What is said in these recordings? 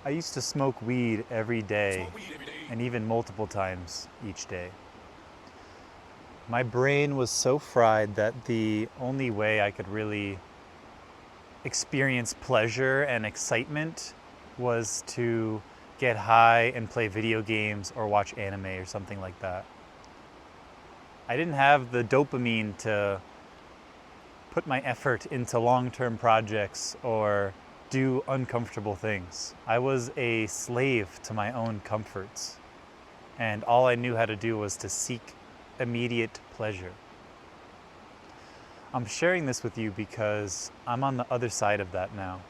I used to smoke weed every day and even multiple times each day. My brain was so fried that the only way I could really experience pleasure and excitement was to get high and play video games or watch anime or something like that. I didn't have the dopamine to put my effort into long-term projects or do uncomfortable things. I was a slave to my own comforts, and all I knew how to do was to seek immediate pleasure. I'm sharing this with you because I'm on the other side of that now.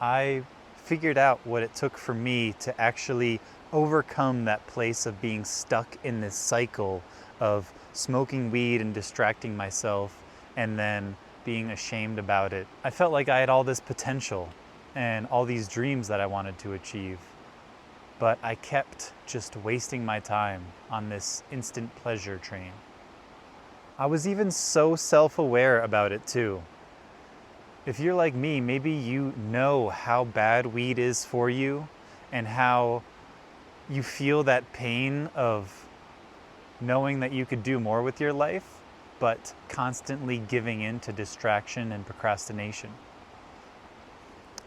I figured out what it took for me to actually overcome that place of being stuck in this cycle of smoking weed and distracting myself and then being ashamed about it. I felt like I had all this potential and all these dreams that I wanted to achieve, but I kept just wasting my time on this instant pleasure train. I was even so self-aware about it too. If you're like me, maybe you know how bad weed is for you and how you feel that pain of knowing that you could do more with your life, but constantly giving in to distraction and procrastination.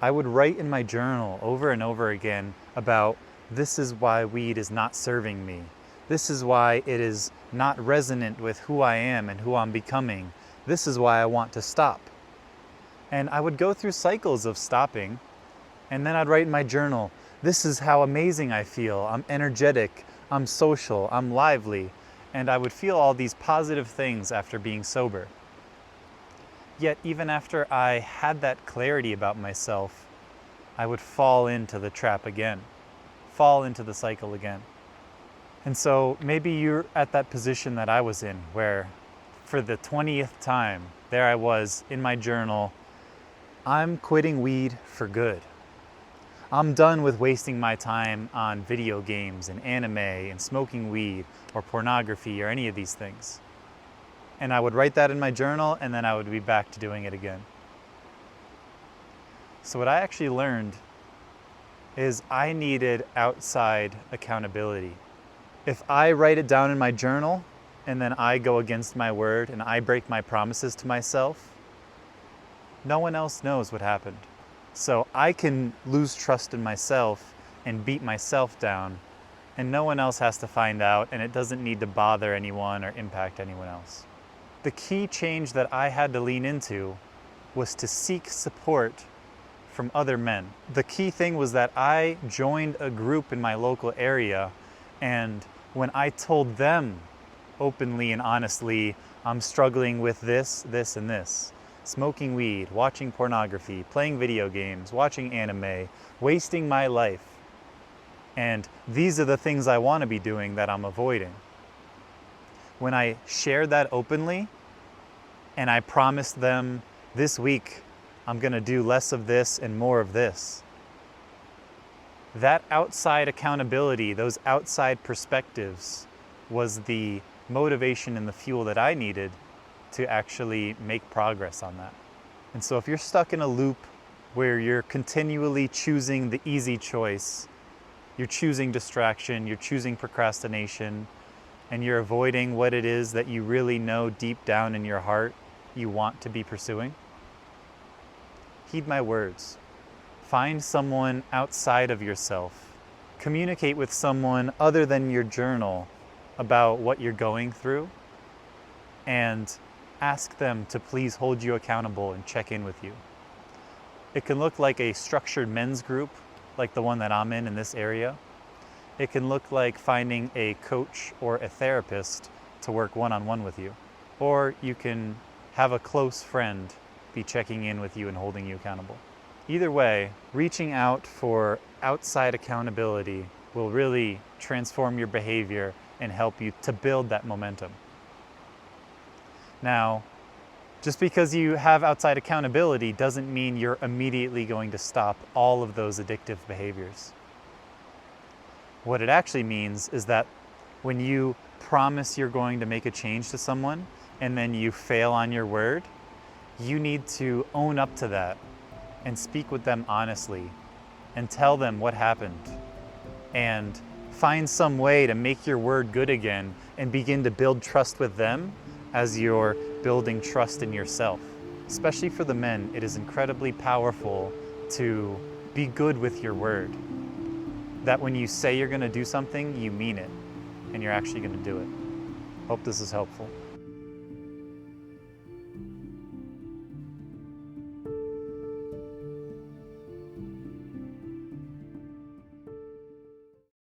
I would write in my journal over and over again about this is why weed is not serving me. This is why it is not resonant with who I am and who I'm becoming. This is why I want to stop. And I would go through cycles of stopping, and then I'd write in my journal, this is how amazing I feel. I'm energetic, I'm social, I'm lively. And I would feel all these positive things after being sober. Yet even after I had that clarity about myself, I would fall into the trap again, fall into the cycle again. And so maybe you're at that position that I was in, where for the 20th time, there I was in my journal, I'm quitting weed for good. I'm done with wasting my time on video games and anime and smoking weed or pornography or any of these things. And I would write that in my journal, and then I would be back to doing it again. So what I actually learned is I needed outside accountability. If I write it down in my journal and then I go against my word and I break my promises to myself, no one else knows what happened. So I can lose trust in myself and beat myself down, and no one else has to find out, and it doesn't need to bother anyone or impact anyone else. The key change that I had to lean into was to seek support from other men. The key thing was that I joined a group in my local area, and when I told them openly and honestly, I'm struggling with this, this, and this, smoking weed, watching pornography, playing video games, watching anime, wasting my life. And these are the things I want to be doing that I'm avoiding. When I shared that openly and I promised them this week, I'm going to do less of this and more of this, that outside accountability, those outside perspectives was the motivation and the fuel that I needed to actually make progress on that. And so if you're stuck in a loop where you're continually choosing the easy choice, you're choosing distraction, you're choosing procrastination, and you're avoiding what it is that you really know deep down in your heart you want to be pursuing, heed my words. Find someone outside of yourself. Communicate with someone other than your journal about what you're going through, and ask them to please hold you accountable and check in with you. It can look like a structured men's group, like the one that I'm in this area. It can look like finding a coach or a therapist to work one-on-one with you. Or you can have a close friend be checking in with you and holding you accountable. Either way, reaching out for outside accountability will really transform your behavior and help you to build that momentum. Now, just because you have outside accountability doesn't mean you're immediately going to stop all of those addictive behaviors. What it actually means is that when you promise you're going to make a change to someone and then you fail on your word, you need to own up to that and speak with them honestly and tell them what happened. And find some way to make your word good again and begin to build trust with them as you're building trust in yourself. Especially for the men, it is incredibly powerful to be good with your word. That when you say you're going to do something, you mean it, and you're actually going to do it. Hope this is helpful.